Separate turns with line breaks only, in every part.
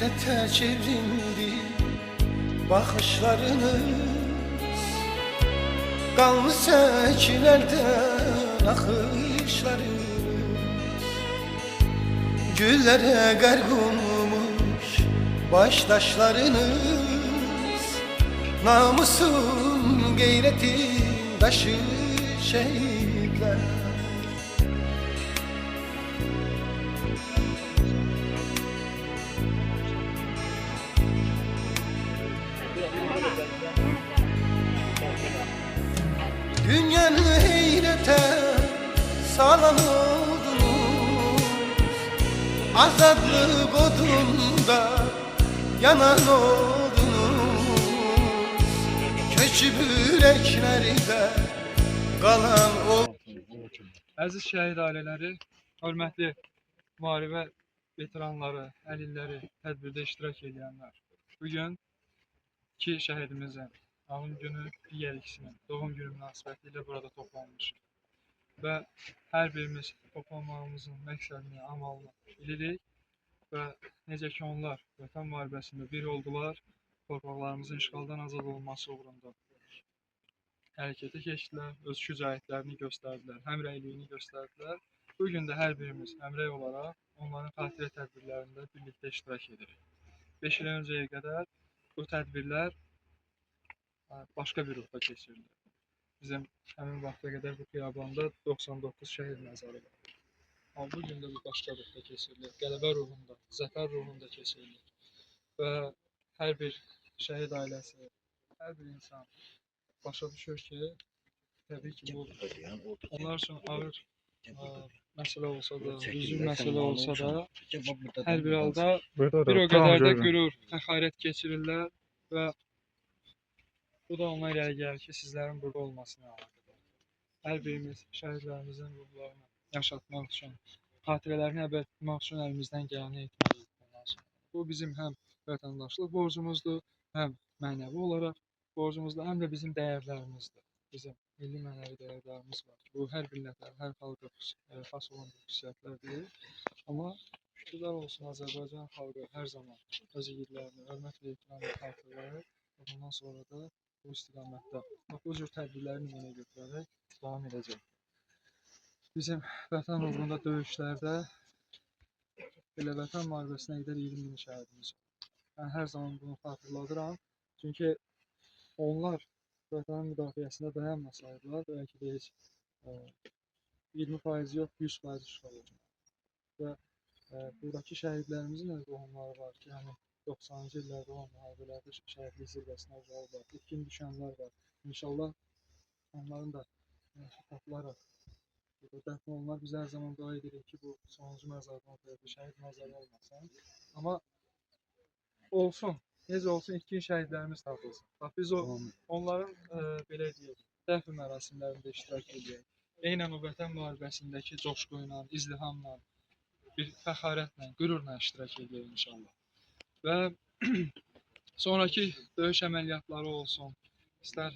nefrete çevrildi bakışlarınız. Kanlı sekilerden akışlarınız, güllere gark olmuş baştaşlarınız. Namusun gayretin taşı şehitler. Dünyanı heyrete salan oldunuz, azadlık odunda yanan oldunuz. Köçüp yüreklerde kalan oldunuz.
Əziz şəhid ailələri, hörmətli müharibə veteranları, əlilləri, tədbirdə iştirak edənlər. Bugün iki şəhidimizin alım günü, digər ikisinin doğum günü münasibətilə burada toplanmışıq. Və hər birimiz toplanmağımızın məqsədini, amalını bilirik və necə ki onlar vətən müharibəsində bir oldular, torpaqlarımızın işğaldan azad olması uğrunda hərəkətə keçdilər, öz şücaətlərini göstərdilər, həmrəyliyini göstərdilər. Bugün də hər birimiz həmrəy olaraq onların xatirə tədbirlərində birlikdə iştirak edirik. 5 il öncəyə qədər bu tədbirlər başqa bir ruhda keçirilir. Bizim həmin vaxta qədər bu xiyabanda 99 şəhid məzarı var. Amma bugün də bu başqa ruhda keçirilir. Qələbə ruhunda, zəfər ruhunda keçirilir. Və hər bir şəhid ailəsi, hər bir insan başa düşür ki, təbii ki bu onlar üçün ağır məsələ olsa da, üzün məsələ olsa da, hər bir halda bir o qədər də qürur, fəxarət keçirirlər və bu da ona irəli gəlir ki, sizlərin burada olmasına əlaqədar. Hər birimiz şəhidlərimizin ruhlarını yaşatmaq üçün, xatirələrini əbəd tutmaq üçün əlimizdən gələni etməliyik. Bu bizim həm vətəndaşlıq borcumuzdur, həm mənəvi olaraq borcumuzdur, həm də bizim dəyərlərimizdir. Bizim milli mənəvi dəyərlərimiz var. Bu hər millətə, hər xalqa xas olan xüsusiyyətlər deyil. Amma şükürlər olsun Azərbaycan xalqı hər zaman öz igidlərini hörmət və ehtiramla xatırlayır. Bundan sonra da bu istiqamətdə bu cür tədbirlərini yerinə götürərək davam edəcək. Bizim vətən uğrunda döyüşlərdə belə vətən müharibəsinə qədər 20 min şəhidimiz var. Mən hər zaman bunu xatırladıram. Çünki onlar vətənin müdafiəsində dayanmasaydılar, bəlkə də heç 20% yox, 100% işğal olacaq. Və buradakı şəhidlərimizin də qohumları var ki, yəni 90-cı illərdə olan müharibələrdə şəhidlik zirvəsinə ucaldılar, itkin düşənlər var. İnşallah onların da tapılaraq burada dəfn olunlar. Biz hər zaman dua edirik ki, bu sonuncu məzardan ortaya şəhid məzarı olmasın. Amma olsun, necə olsun, itkin şəhidlərimiz tapılsın. Bax, biz onların belə deyək, dəfn mərasimlərində iştirak edək. Eynən o vətən müharibəsindəki coşqu ilə, izdihamla, bir fəxarətlə, qürurla iştirak edək inşallah. Və sonraki döyüş əməliyyatları olsun, istər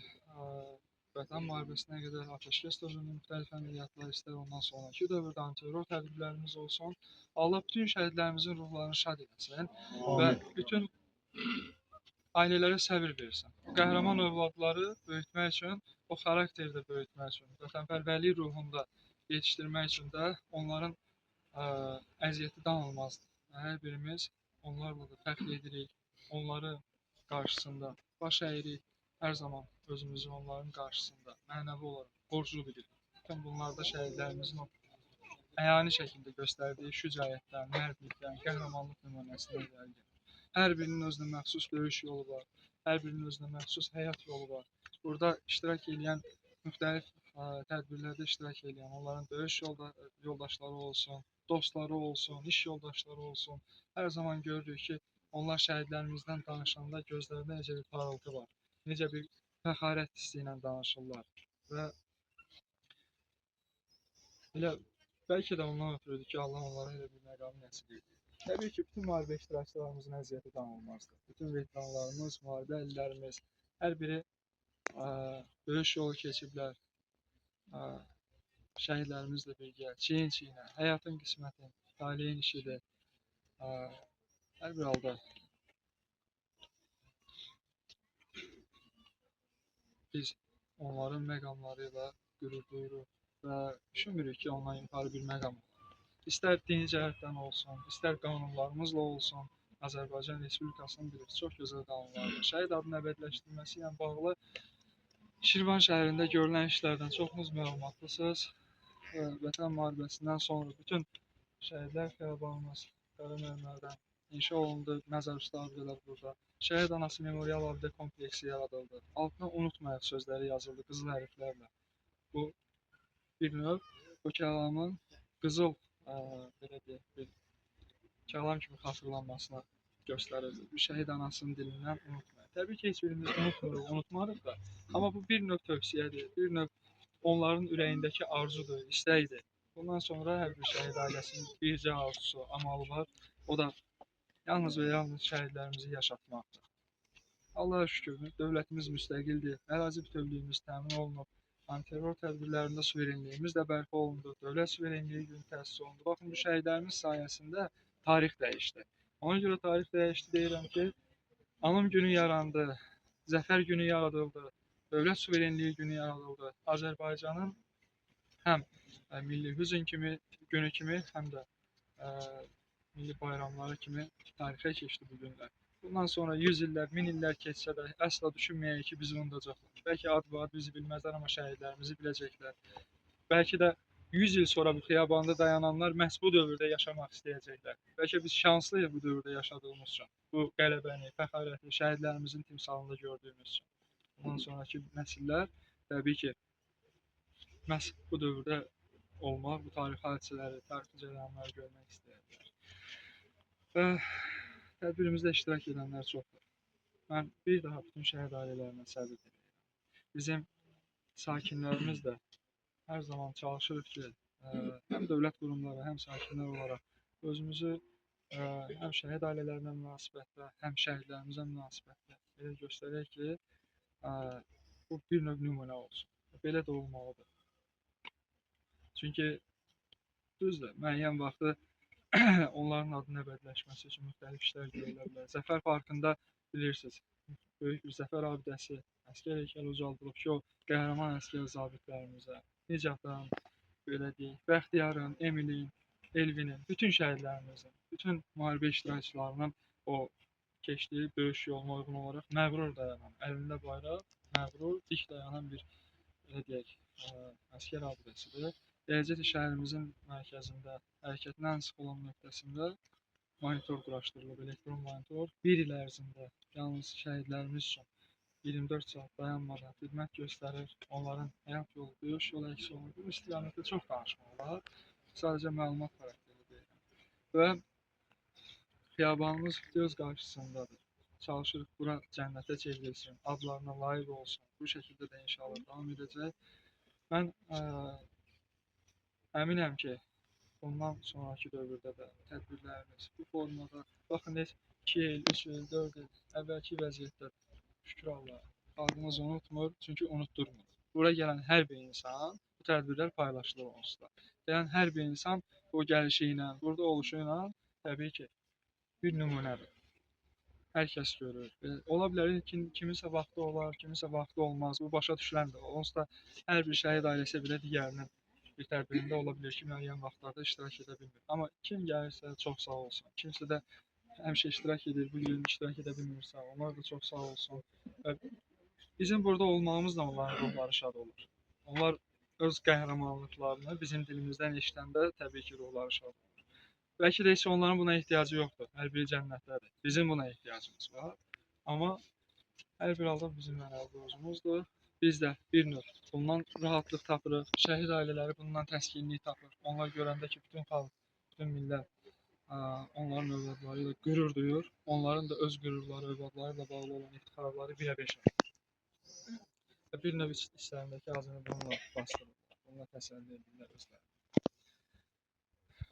vətən müharibəsinə qədər atəşkəs dövrünün müxtəlif əməliyyatları, istər ondan sonraki dövrdə antiterror tədbirlərimiz olsun. Allah bütün şəhidlərimizin ruhlarını şad etsin və bütün ailələrə səbir versin. Qəhrəman övladları böyütmək üçün, o xarakterdə böyütmək üçün, vətənpərvərlik ruhunda yetişdirmək üçün də onların əziyyəti danılmazdır. Hər birimiz onlarla da fəxr edirik, onları qarşısında baş əyirik, hər zaman özümüzü onların qarşısında mənəvi olaraq borclu bilirik. Bütün bunlarda şəhidlərimizin o əyani şəkildə göstərdiyi şücaətdən, mərdlikdən, qəhrəmanlıq nümunəsindən irəli gəlir. Hər birinin özünə məxsus döyüş yolu var, hər birinin özünə məxsus həyat yolu var. Burada iştirak edən, müxtəlif tədbirlərdə iştirak edən, onların döyüş yoldaşları olsun, dostları olsun, iş yoldaşları olsun. Hər zaman görürük ki, onlar şəhidlərimizdən danışanda gözlərində necə bir parıltı var, necə bir fəxarət hissi ilə danışırlar. Və elə bəlkə də ondan ötürüdür ki, Allah onlara elə bir məqam nəsib edir. Təbii ki, bütün müharibə iştirakçılarımızın əziyyəti danılmazdır. Bütün veteranlarımız, müharibə əlillərimiz, hər biri döyüş yolu keçiblər. Şəhidlərimizlə birgə, çiyin-çiyinə, həyatın qisməti, taleyin işidir. Hər bir halda biz onların məqamları ilə qürur duyuruq və düşünmürük ki, ondan yuxarı bir məqam var. İstər dini cəhətdən olsun, istər qanunlarımızla olsun, Azərbaycan Respublikasının bilirsiz, çox gözəl qanunları var. Şəhid adının əbədiləşdirilməsi ilə bağlı Şirvan şəhərində görülən işlərdən çoxunuz məlumatlısınız. Vətən müharibəsindən sonra bütün şəhidlər xiyabanımız Qara Mərmərdən inşa olundu, məzar üstü abidələr burada. Şəhid anası memorial abidə kompleksi yaradıldı. Altına unutmayaq sözləri yazıldı qızıl hərflərlə. Bu bir növ bu kəlamın qızıl belə deyək, bir kəlam kimi xatırlanmasına göstərir. Şəhid anasının dilindən unutmayaq. Təbii ki, heç birimiz unutmuruq, unutmarıq da. Amma bu bir növ tövsiyədir, bir növ onların ürəyindəki arzudur, istəkdir. Bundan sonra hər bir şəhid ailəsinin bircə arzusu, amalı var. O da yalnız və yalnız şəhidlərimizi yaşatmaqdır. Allah'a şükür, dövlətimiz müstəqildir, ərazi bütövlüyümüz təmin olunub, antiterror tədbirlərində suverenliyimiz də bərpa olundu, dövlət suverenliyi günü təsis olundu. Baxın, bu şəhidlərimiz sayəsində tarix dəyişdi. Ona görə tarix dəyişdi deyirəm ki, anım günü yarandı, zəfər günü yaradıldı, dövlət suverenliyi günü yaradıldı. Azərbaycanın həm milli hüzn kimi günü kimi, həm də milli bayramları kimi tarixə keçdi bu günlər. Bundan sonra 100 illər, 1000 illər keçsə də əsla düşünməyək ki, bizi unudacaqlar. Bəlkə ad bizi bilməzlər, amma şəhidlərimizi biləcəklər. Bəlkə də 100 il sonra bu xiyabanda dayananlar məhz bu dövrdə yaşamaq istəyəcəklər. Bəlkə biz şanslıyıq bu dövrdə yaşadığımız üçün. Bu qələbəni, fəxarəti şəhidlərimizin timsalında gördüyümüz üçün. Bundan sonraki nəsillər təbii ki, məhz bu dövrdə olmaq, bu tarix hadisələri, tarixi cərəyanları görmək istəyirlər. Və tədbirimizdə iştirak edənlər çoxdur. Mən bir daha bütün şəhid ailələrinə səbir diləyirəm. Bizim sakinlərimiz də hər zaman çalışırıq ki, həm dövlət qurumları, həm sakinlər olaraq özümüzü həm şəhid ailələrinə münasibətdə, həm şəhidlərimizə münasibətdə elə göstərək ki, bu bir növ nümunə olsun. Belə də olmalıdır. Çünki düzdür, müəyyən vaxtı onların adının əbədiləşməsi üçün müxtəlif işlər görülə bilər. Zəfər parkında bilirsiniz, böyük bir zəfər abidəsi, əskər heykəli ucaldılıb ki, o qəhrəman əskər zabitlərimizə, Nicatın, belə deyək, Bəxtiyarın, Emilin, Elvinin, bütün şəhidlərimizin, bütün müharibə iştirakçılarının o keçdiyi döyüş yoluna uyğun olaraq məğrur dayanan, əlində bayraq, məğrur, dik dayanan bir, belə deyək, əskər abidəsidir. Eləcə də şəhərimizin mərkəzində, hərəkətin ən sıx olan nöqtəsində monitor quraşdırılıb, elektron monitor. Bir il ərzində yalnız şəhidlərimiz üçün 24 saat dayanmadan xidmət göstərir. Onların həyat yolu, döyüş yolu əks olunur. Bu istiqamətdə çox danışmaq olar. Sadəcə məlumat xarakterli deyirəm. Və xiyabanımız göz qarşısındadır. Çalışırıq bura cənnətə çevrilsin, adlarına layiq olsun. Bu şəkildə də inşallah davam edəcək. Mən əminəm ki, bundan sonraki dövrdə də tədbirlərimiz bu formada, baxın, heç 2 il, 3 il, 4 il əvvəlki vəziyyətdə şükür Allah, xalqımız unutmur, çünki unutturmur. Bura gələn hər bir insan bu tədbirlər paylaşılır onsuz da. Gələn hər bir insan bu gəlişi ilə, burada oluşu ilə təbii ki, bir nümunədir. Hər kəs görür. Ola bilər ki, kiminsə vaxtı olar, kiminsə vaxtı olmaz. Bu başa düşüləndir. Onsuz da hər bir şəhid ailəsi belə digərinin bir tədbirində ola bilər ki, müəyyən vaxtlarda iştirak edə bilmir. Amma kim gəlirsə çox sağ olsun. Kimsə də həmişə iştirak edir, bu gün iştirak edə bilmirsə, onlar da çox sağ olsun. Və bizim burada olmağımızla onların ruhları şad olur. Onlar öz qəhrəmanlıqlarını bizim dilimizdən eşidəndə təbii ki, ruhları şad olur. Bəlkə də heç onların buna ehtiyacı yoxdur. Hər biri cənnətdədir. Bizim buna ehtiyacımız var. Amma hər bir halda bizim mənəvi borcumuzdur. Biz də bir növ bundan rahatlıq tapırıq. Şəhid ailələri bundan təskinlik tapır. Onlar görəndə ki, bütün xalq, bütün millət onların övladları ilə qürur duyur. Onların da öz qürurları, övladları ilə bağlı olan iftixarları birə-beş olur. Bir növ işlərindəki azını bununla bastırırlar. Bununla təsəlli edirlər özləri.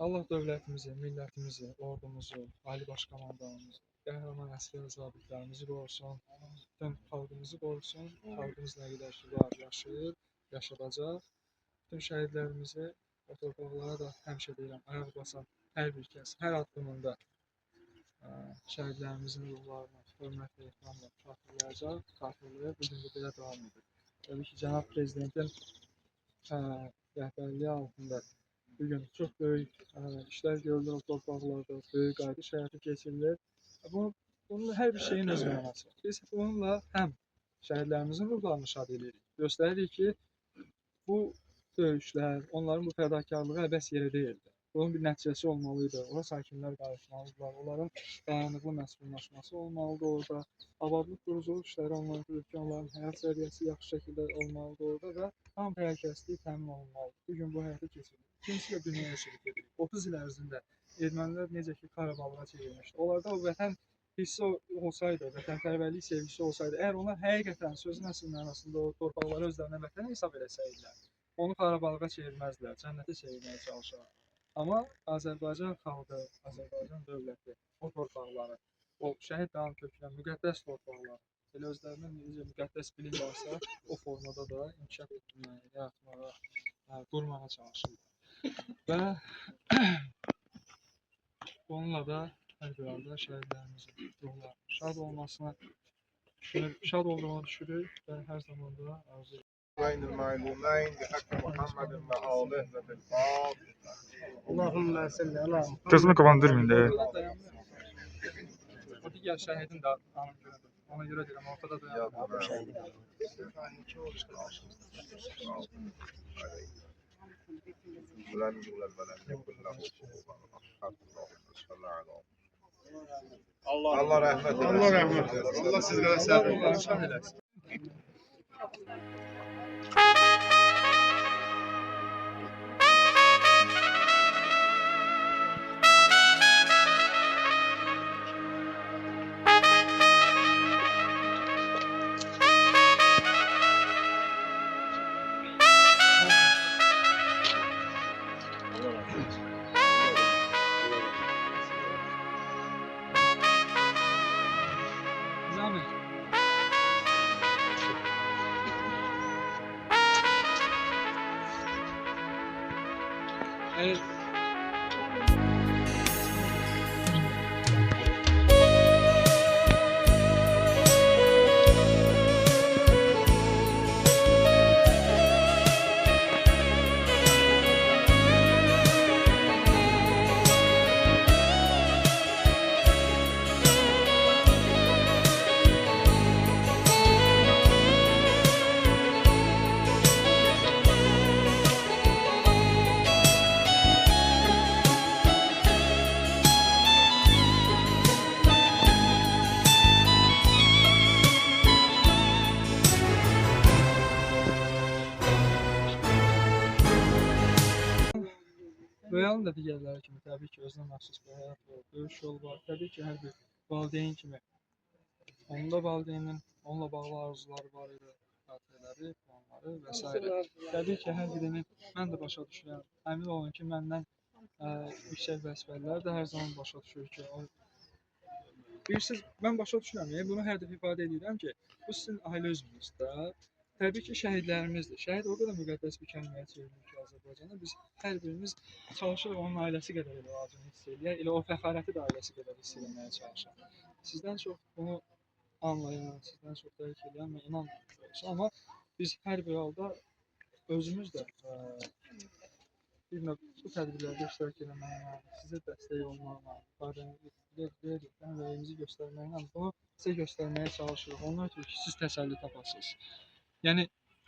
Allah dövlətimizi, millətimizi, ordumuzu, Ali Baş Komandanımızı, qəhrəman əskər zabitlərimizi qorusun, bütün xalqımızı qorusun. Xalqımız nə qədər ki var, yaşayır, yaşadacaq. Bütün şəhidlərimizi o torpaqlara da həmişə deyirəm, ayaq basan hər bir kəs, hər addımında şəhidlərimizin ruhlarına hörmətlə, ehtiramla xatırlayacaq, xatırlayır. Bugün də belə davam edir. Təbii ki, cənab prezidentin rəhbərliyi altında bu gün çox böyük işlər görülür o torpaqlarda, böyük qayıdış həyata keçirilir. Bunun hər bir şeyin öz mənası var. Biz bununla həm şəhidlərimizin ruhlarını şad edirik, göstəririk ki, bu döyüşlər, onların bu fədakarlığı əbəs yerə deyildi. Bunun bir nəticəsi olmalıydı. Ora sakinlər qayıtmalıdırlar. Onların dayanıqlı məskunlaşması olmalıdır orada. Abadlıq quruculuq işləri olmalıdır ki, onların həyat səviyyəsi yaxşı şəkildə olmalıdır orada və tam təhlükəsizlik təmin olunmalıdır. Bu gün bu həyata keçirilir. İkincisi də dünyaya şirk edirik. 30 il ərzində ermənilər necə ki Qarabağa çevrilmişdi. Onlarda o vətən hissi olsaydı, vətənpərvərlik sevgisi olsaydı, əgər onlar həqiqətən sözün əsl mənasında o torpaqları özlərinə vətən hesab etsəydilər, onu Qarabağa çevirməzdilər, cənnətə çevirməyə çalışarlar. Amma Azərbaycan xalqı, Azərbaycan dövləti o torpaqları, o şəhid qanı tökülən müqəddəs torpaqları elə özlərindən necə müqəddəs bilirlərsə, o formada da inkişaf etdirməyə, yaratmağa, qurmağa çalışırlar. Və bununla da hər bir halda şəhidlərimizin ruhlarının şad olmasına şad olduğunu düşünürük və hər zaman da arzu edirik.
بين المعلومين بحق محمد وآله وبالفاضل
اللهم صل على
Gözümü qapandırmayın da. O digər şəhidin də anı görədir. Ona görə deyirəm, ortada dayanır.
ولن يولد ولم يكن له كفوا أحد اللهم صل على Allah rahmet eylesin.
Allah rahmet eylesin. Allah sizlere sabır
eləsin. Zahmet. Evet. Royalın da digərləri kimi təbii ki, özünə məxsus bir həyat var, döyüş yolu var. Təbii ki, hər bir valideyn kimi onun da valideynin onunla bağlı arzuları var idi, xatirələri, planları və s. Təbii ki, hər birinin mən də başa düşürəm. Əmin olun ki, məndən yüksək vəzifəlilər də hər zaman başa düşür ki, bilirsiniz, mən başa düşürəm. Bunu hər dəfə ifadə edirəm ki, bu sizin ailə üzvünüzdür. Təbii ki, şəhidlərimizdir. Şəhid o qədər müqəddəs bir kəlməyə çevrilir ki, Azərbaycanda biz hər birimiz çalışırıq onun ailəsi qədər elə acını hiss eləyək, elə o fəxarəti də ailəsi qədər hiss eləməyə çalışırıq. Sizdən çox bunu anlayan, sizdən çox dərk edən mən inanmıyorum. Amma biz hər bir halda özümüz də bir növ bu tədbirlərdə iştirak etməklə, sizə dəstək olmaqla, rəyimizi göstərməklə bunu sizə göstərməyə çalışırıq. Ondan ötürü ki, siz təsəlli tapasınız. Yəni,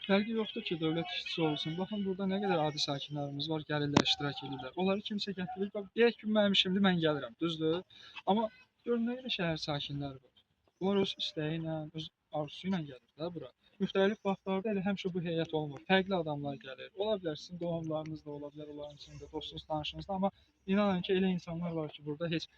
fərqi yoxdur ki, dövlət işçisi olsun. Baxın, burada nə qədər adi sakinlərimiz var, gəlirlər, iştirak edirlər. Onları kimsə gətirir. Deyək ki, mənim şimdi mən gəlirəm, düzdür? Amma görün, nə qədər şəhər sakinləri var. Bunlar öz istəyi ilə, öz arzusu ilə gəlir də bura. Müxtəlif vaxtlarda elə həmişə bu heyət olmur. Fərqli adamlar gəlir. Ola bilər sizin doğumlarınız da ola bilər, onların içində dostunuz, tanışınız da. Amma inanın ki, elə insanlar var ki, burada heç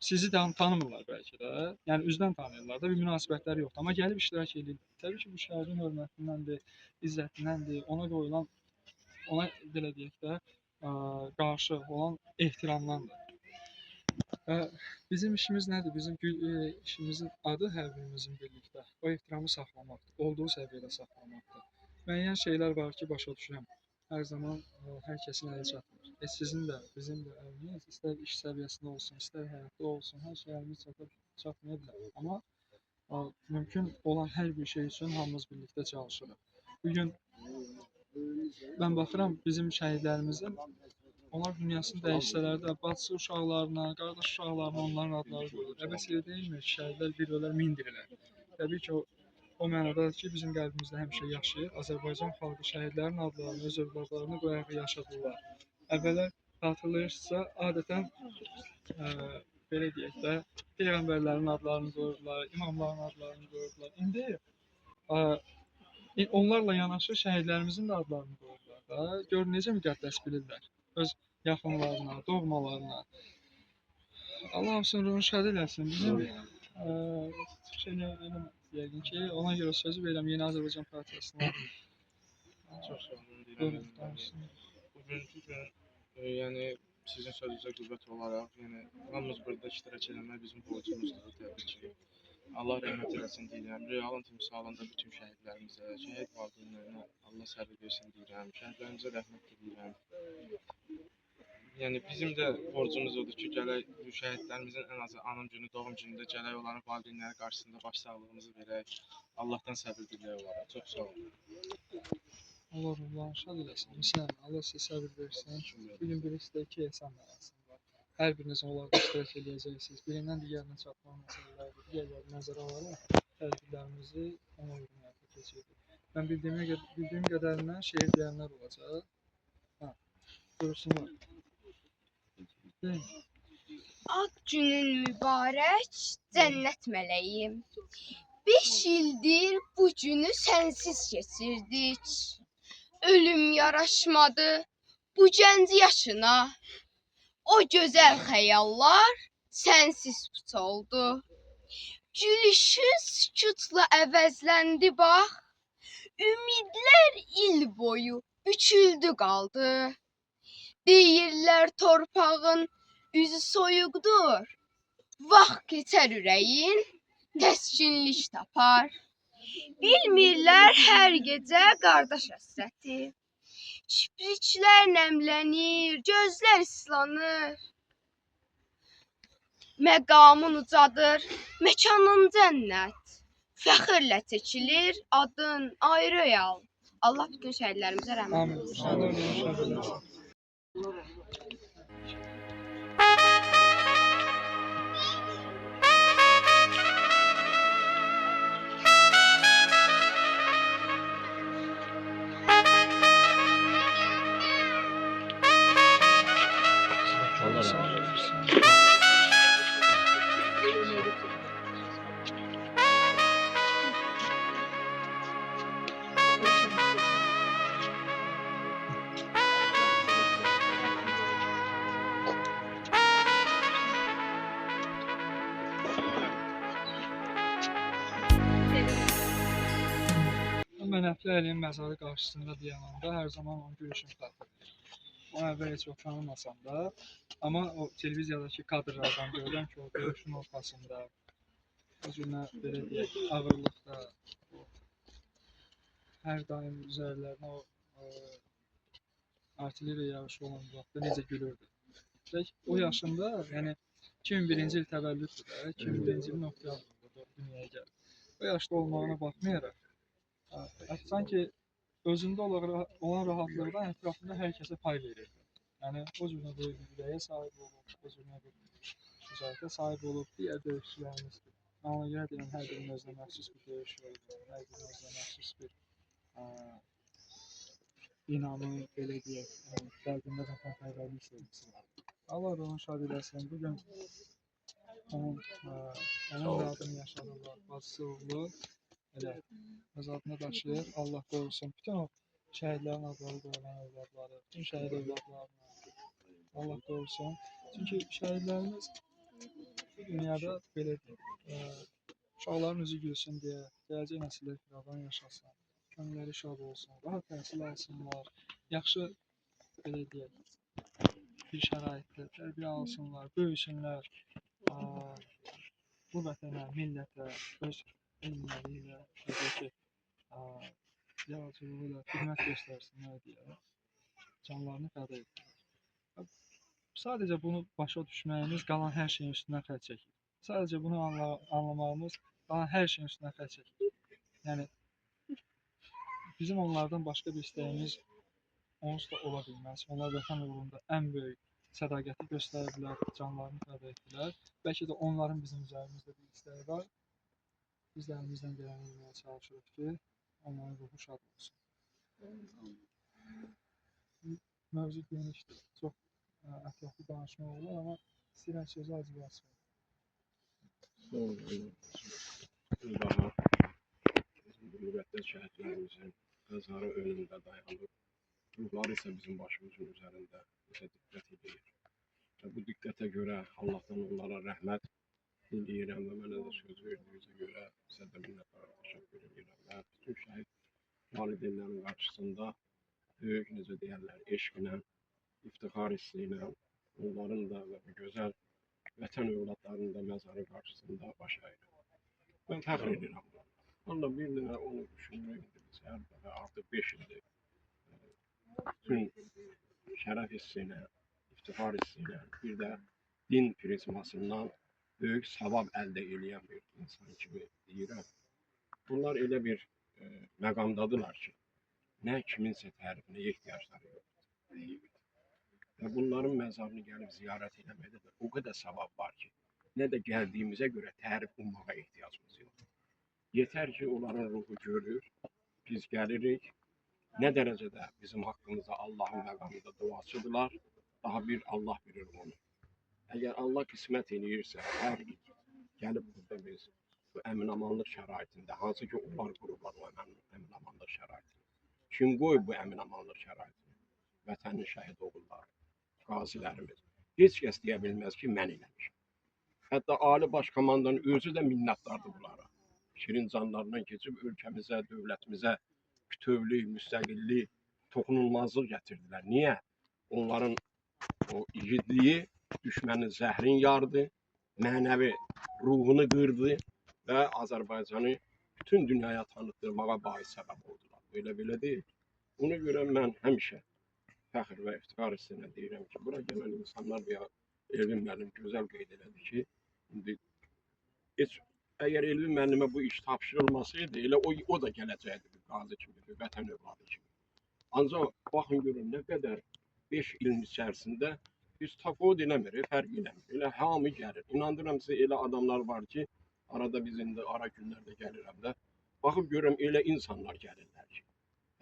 sizi tanımırlar bəlkə də. Yəni üzdən tanıyırlar da, bir münasibətləri yoxdur. Amma gəlib iştirak edirlər. Təbii ki, bu şəhərin hörmətindəndir, izzətindəndir, ona qoyulan, ona belə deyək də, qarşı olan ehtiramdandır. Bizim işimiz nədir? Bizim işimizin adı hər birimizin birlikdə o ehtiramı saxlamaqdır, olduğu səviyyədə saxlamaqdır. Müəyyən şeylər var ki, başa düşürəm. Hər zaman hər kəsin əli çatmır. Sizin də, bizim də əlimiz istər iş səviyyəsində olsun, istər həyatda olsun, hər şey əlimiz çatmaya bilər. Amma mümkün olan hər bir şey üçün hamımız birlikdə çalışırıq. Bugün mən baxıram bizim şəhidlərimizin onlar dünyasını dəyişsələr də bacısı uşaqlarına, qardaş uşaqlarına onların adları qoyulur. Əbəs yerə deyilmi ki, şəhidlər bir ölər, min dirilər. Təbii ki, o mənadadır ki, bizim qəlbimizdə həmişə yaşayır. Azərbaycan xalqı şəhidlərin adlarını, öz övladlarını qoyaraq yaşadılar. Əvvəllər xatırlayırsınızsa, adətən belə deyək də, peyğəmbərlərin adlarını qoyurdular, imamların adlarını qoyurdular. İndi onlarla yanaşı şəhidlərimizin də adlarını qoyurdular da. Gör necə müqəddəs bilirlər öz yaxınlarına, doğmalarına. Allah hamısını ruhunu şad eləsin. Bizim şey eləmək yəqin ki, ona görə sözü verirəm Yeni Azərbaycan Partiyasına.
Çox sağ olun deyirəm. Bugünkü gün yəni sizin sözünüzə qüvvət olaraq, yəni hamımız burada iştirak etmək bizim borcumuzdur təbii ki. Allah rəhmət eləsin deyirəm. Realın timsalında bütün şəhidlərimizə, şəhid valideynlərinə Allah səbir versin deyirəm. Şəhidlərimizə rəhmət diləyirəm. Yəni bizim də borcumuz odur ki, gələk bu şəhidlərimizin ən azı anım günü, doğum günündə gələk onların valideynləri qarşısında başsağlığımızı verək. Allahdan səbir diləyək onlara. Çox sağ olun.
Allah ruhlarını şad eləsin. Misal, Allah sizə səbir versin. Bugün birisi də iki ehsan mərasimi var. Hər biriniz onlarda iştirak edəcəksiniz. Birindən digərinə çatmaq məsələlərdir. Digərləri nəzərə alaraq tədbirlərimizi ona uyğun həyata keçiririk. Mən bildiyim qədərindən şeir deyənlər olacaq. Buyursunlar.
Ad günün mübarək, cənnət mələyim. 5 ildir bu günü sənsiz keçirdik. Ölüm yaraşmadı bu gənc yaşına. O gözəl xəyallar sənsiz puç oldu. Gülüşün sükutla əvəzləndi bax. Ümidlər il boyu büküldü qaldı. Deyirlər torpağın üzü soyuqdur. Vaxt keçər ürəyin, təskinlik tapar. Bilmirlər hər gecə qardaş həsrəti. Kipriklər nəmlənir, gözlər islanır. Məqamın ucadır, məkanın cənnət. Fəxrlə çəkilir adın ayrı yal. Allah bütün şəhidlərimizə rəhmət
Amin.
etsin.
Allah ruhunu şad eləsin. Mən Əfli Əliyin məzarı qarşısında dayananda hər zaman onun gülüşünü xatırlayıram. Onu əvvəl heç o tanımasam da, amma o televiziyadakı kadrlardan görürəm ki, o döyüşün ortasında, özünə belə deyək, ağırlıqda, hər daim üzərlərinə o artilleriya yarışı olan vaxtda necə gülürdü. O yaşında, yəni 2001-ci il təvəllüddür də, 2001-ci ilin oktyabrında dünyaya gəldi. O yaşda olmağına baxmayaraq, sanki özündə olan rahatlıqdan ətrafında hər kəsə pay verirdi. Yəni, o cürünə bir ürəyə sahib olub, o cürünə bir şücaətə sahib olub, digər döyüşçülərimizdir. Mən ona görə deyirəm, hər birinin özünə məxsus bir döyüş yoludur, hər birinin özünə məxsus bir inamı, belə deyək, qəlbində vətənpərvərlik sevgisi var. Allah ruhunu şad eləsin. Bugün onun adını yaşadılar, bacısı oğlu. Elə öz adını daşıyır, Allah qorusun. Bütün o şəhidlərin adları qoyulan övladları, bütün şəhid övladlarına Allah qorusun. Çünki şəhidlərimiz bu dünyada belədir. Uşaqların üzü gülsün deyə, gələcək nəsillər firavan yaşasın, könülləri şad olsun, rahat təhsil alsınlar, yaxşı belə deyək, bir şəraitdə tərbiyə alsınlar, böyüsünlər, bu vətənə, millətə, öz elmləri ilə, ki, yaradıcılığı ilə xidmət göstərsinlər deyə canlarını fəda etdilər. Sadəcə bunu başa düşməyimiz qalan hər şeyin üstündən xətt çəkir. Sadəcə bunu anlamağımız qalan hər şeyin üstündən xətt çəkir. Yəni, bizim onlardan başqa bir istəyimiz onsuz da ola bilməz. Onlar vətən uğrunda ən böyük sədaqəti göstərdilər, canlarını fəda etdilər. Bəlkə də onların bizim üzərimizdə bir istəyi var. Biz də əlimizdən gələni etməyə çalışırıq ki, onların ruhu şad olsun. Mövzu genişdir. Çox ətraflı danışmaq olur, amma istəyirəm sözü acı açmaq.
Daha bizim bu müqəddəs şəhidlərimizin məzarı önündə dayanıb, ruhları isə bizim başımızın üzərində bizə diqqət edir. Və bu diqqətə görə Allahdan onlara rəhmət diləyirəm və mənə də söz verdiyinizə görə sizə də minnətdarlıq təşəkkür edirəm. Və bütün şəhid valideynlərin qarşısında böyük, necə deyərlər, eşqlə, iftixar hissi ilə onların da və bu gözəl vətən övladlarının da məzarı qarşısında baş əyirəm. Mən fəxr edirəm. Valla bir dənə onu düşünürəm, hər dəfə artıq 5 ildir. Bütün şərəf hissi ilə, iftixar hissi ilə, bir də din prizmasından böyük savab əldə edən bir insan kimi deyirəm. Bunlar elə bir məqamdadılar ki, nə kiminsə tərifinə ehtiyacları yoxdur. Və bunların məzarını gəlib ziyarət eləməkdə də o qədər savab var ki, nə də gəldiyimizə görə tərif ummağa ehtiyacımız yoxdur. Yetər ki, onların ruhu görür, biz gəlirik, nə dərəcədə bizim haqqımızda Allahın məqamında duasıdırlar, daha bir Allah bilir onu. Əgər Allah qismət eləyirsə, hər il gəlib burada biz bu əmin-amanlıq şəraitində, hansı ki, onlar qururlar o əmin-amanlıq şəraitini. Kim qoyub bu əmin-amanlıq şəraitini? Vətənin şəhid oğulları, qazilərimiz. Heç kəs deyə bilməz ki, mən eləmişim. Hətta Ali Baş Komandanın özü də minnətdardır bunlara. Şirin canlarından keçib ölkəmizə, dövlətimizə bütövlük, müstəqillik, toxunulmazlıq gətirdilər. Niyə? Onların o igidliyi düşmənin zəhrin yardı, mənəvi ruhunu qırdı və Azərbaycanı bütün dünyaya tanıtdırmağa bais səbəb oldular. Belə deyil. Ona görə mən həmişə fəxr və iftixar hissinə deyirəm ki, bura gələn insanlar veya Elvin müəllim gözəl qeyd elədi ki, indi əgər Elvin müəllimə bu iş tapşırılmasaydı, elə o da gələcəkdi bir qazi kimi, bir vətən övladı kimi. Ancaq baxın görün nə qədər 5 ilin içərisində biz tafod eləmir, fərq eləmir. Elə hamı gəlir. İnandırıram sizə elə adamlar var ki, arada biz indi ara günlərdə gəlirəm də, baxıb görürəm elə insanlar gəlirlər ki.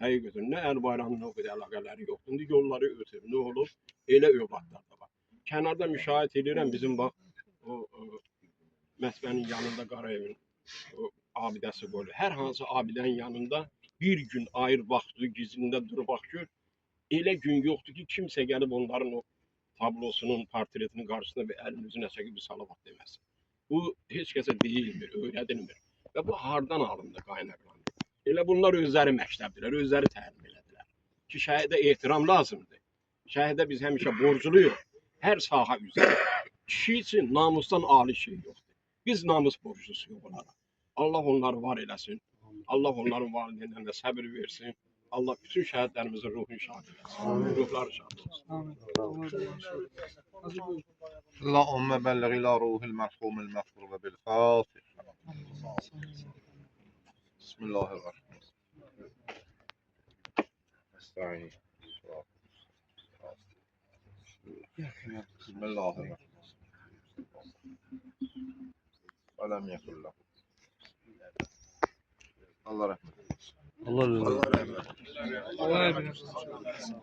Həqiqətən nə əl bayramla o qədər əlaqələri yoxdur. İndi yolları ötür, nə olur? Elə övladlar da var. Kənarda müşahidə edirəm bizim bax o məsbənin yanında Qarayevin abidəsi qoyulur. Hər hansı abidənin yanında bir gün ayır vaxtı gizlində durub bax gör. Elə gün yoxdur ki, kimsə gəlib onların o tablosunun, portretinin qarşısında bir əlin üzünə çəkib bir salavat deməsin. Bu heç kəsə deyilmir, öyrədilmir. Və bu hardan alındı, qaynaqlandı? Elə bunlar özləri məktəbdilər, özləri təlim elədilər. Ki, şəhidə ehtiram lazımdır. Şəhidə biz həmişə borcluyuq. Hər sahə üzrə. Kişi üçün namusdan ali şey yoxdur. Biz namus borclusuyuq onlara. Allah onları var eləsin. Allah onların valideynlərinə səbir versin. Allah bütün şəhidlərimizin ruhunu şad eləsin. Ruhları şad olsun.
Allahümme belleğ ila ruhil merhumil mağfur ve bil Fatiha. Bismillahirrahmanirrahim. Estağfirullah. Bismillahirrahmanirrahim. Alem yekullah. Allah rahmet eylesin.
Allah rahmet eylesin.